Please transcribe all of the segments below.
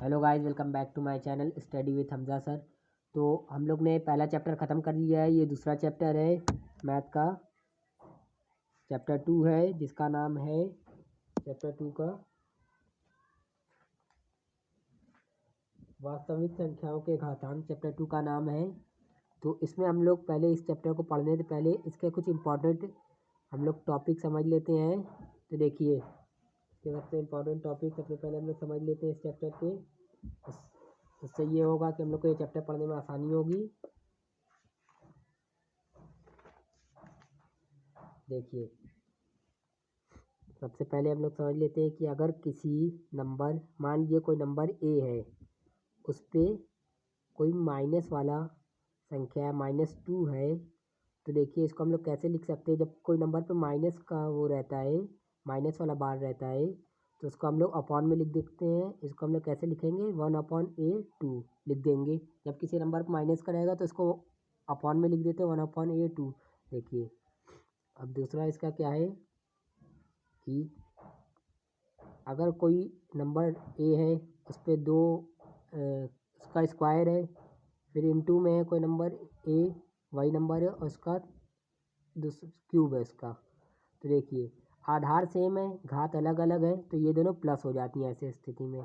Hello guys, welcome back to my channel study with Hamza sir. तो हम लोग ने पहला चैप्टर ख़त्म कर दिया है। ये दूसरा चैप्टर है मैथ का, चैप्टर 2 है, जिसका नाम है चैप्टर 2 का वास्तविक संख्याओं के घातांक। चैप्टर 2 का नाम है। तो इसमें हम लोग पहले इस चैप्टर को पढ़ने से पहले इसके कुछ इम्पोर्टेंट हम लोग टॉपिक समझ लेते हैं। तो देखिए, इसके सबसे इम्पोर्टेंट टॉपिक सबसे पहले हम लोग समझ लेते हैं इस चैप्टर के। उससे ये होगा कि हम लोग को ये चैप्टर पढ़ने में आसानी होगी। देखिए, सबसे पहले हम लोग समझ लेते हैं कि अगर किसी नंबर, मान लीजिए कोई नंबर ए है, उस पर कोई माइनस वाला संख्या -2 है, तो देखिए इसको हम लोग कैसे लिख सकते हैं। जब कोई नंबर पे माइनस का वो रहता है, माइनस वाला बार रहता है, तो उसको हम लोग अपॉन में लिख देते हैं। इसको हम लोग कैसे लिखेंगे, 1/A2 लिख देंगे। जब किसी नंबर पर माइनस का रहेगा तो इसको अपॉन में लिख देते हैं, 1/A2। देखिए, अब दूसरा इसका क्या है कि अगर कोई नंबर ए है, उस पर उसका स्क्वायर है, फिर इनटू में है कोई नंबर ए, वही नंबर है और उसका क्यूब है उसका। तो देखिए, आधार सेम है, घात अलग अलग है, तो ये दोनों प्लस हो जाती हैं ऐसे स्थिति में।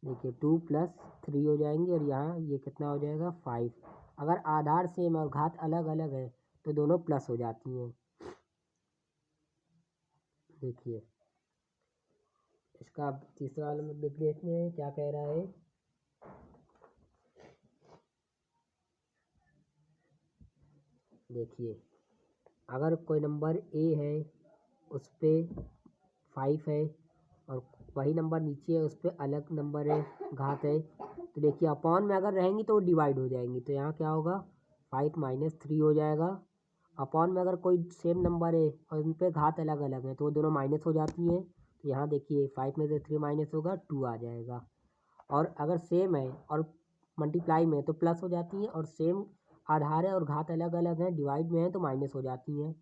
देखिए 2 + 3 हो जाएंगे और यहाँ ये कितना हो जाएगा 5। अगर आधार सेम है और घात अलग अलग है तो दोनों प्लस हो जाती हैं। देखिए, इसका तीसरा वाला में देख लेते हैं क्या कह रहा है। देखिए, अगर कोई नंबर ए है, उस पर 5 है और वही नंबर नीचे है, उस पर अलग नंबर है, घात है, तो देखिए अपॉन में अगर रहेंगी तो वो डिवाइड हो जाएंगी। तो यहाँ क्या होगा, 5 - 3 हो जाएगा। अपॉन में अगर कोई सेम नंबर है और उन पर घात अलग अलग है तो वो दोनों माइनस हो जाती हैं। तो यहाँ देखिए 5 में से 3 माइनस होगा, 2 आ जाएगा। और अगर सेम है और मल्टीप्लाई में तो प्लस हो जाती हैं, और सेम आधार है और घात अलग अलग है, डिवाइड में है, तो माइनस हो जाती हैं।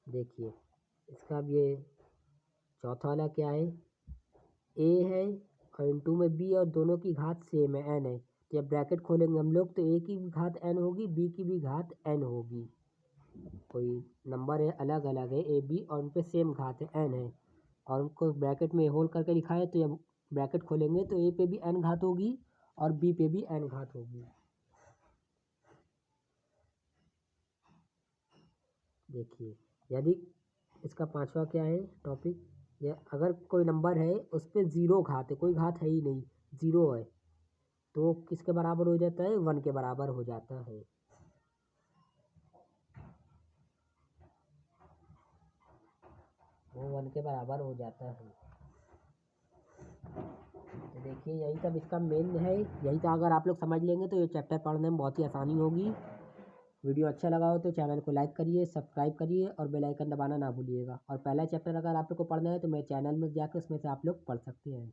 देखिए, इसका अब ये चौथा वाला क्या है, ए है और इनटू में बी और दोनों की घात सेम है, एन है। तो जब ब्रैकेट खोलेंगे हम लोग तो ए की भी घात एन होगी, बी की भी घात एन होगी। कोई नंबर है अलग अलग है ए बी और उन पे सेम घात है, एन है, और उनको ब्रैकेट में होल करके लिखा है, तो जब ब्रैकेट खोलेंगे तो ए पे भी एन घात होगी और बी पे भी एन घात होगी। देखिए, यदि इसका पांचवा क्या है टॉपिक, या अगर कोई नंबर है उस पर 0 घात है, कोई घात है ही नहीं, 0 है, तो वो किसके बराबर हो जाता है, 1 के बराबर हो जाता है। वो 1 के बराबर हो जाता है। तो देखिए, यही सब इसका मेन है। यही तो अगर आप लोग समझ लेंगे तो ये चैप्टर पढ़ने में बहुत ही आसानी होगी। वीडियो अच्छा लगा हो तो चैनल को लाइक करिए, सब्सक्राइब करिए और बेल आइकन दबाना ना भूलिएगा। और पहला चैप्टर अगर आप लोग को पढ़ना है तो मेरे चैनल में जाकर उसमें से आप लोग पढ़ सकते हैं।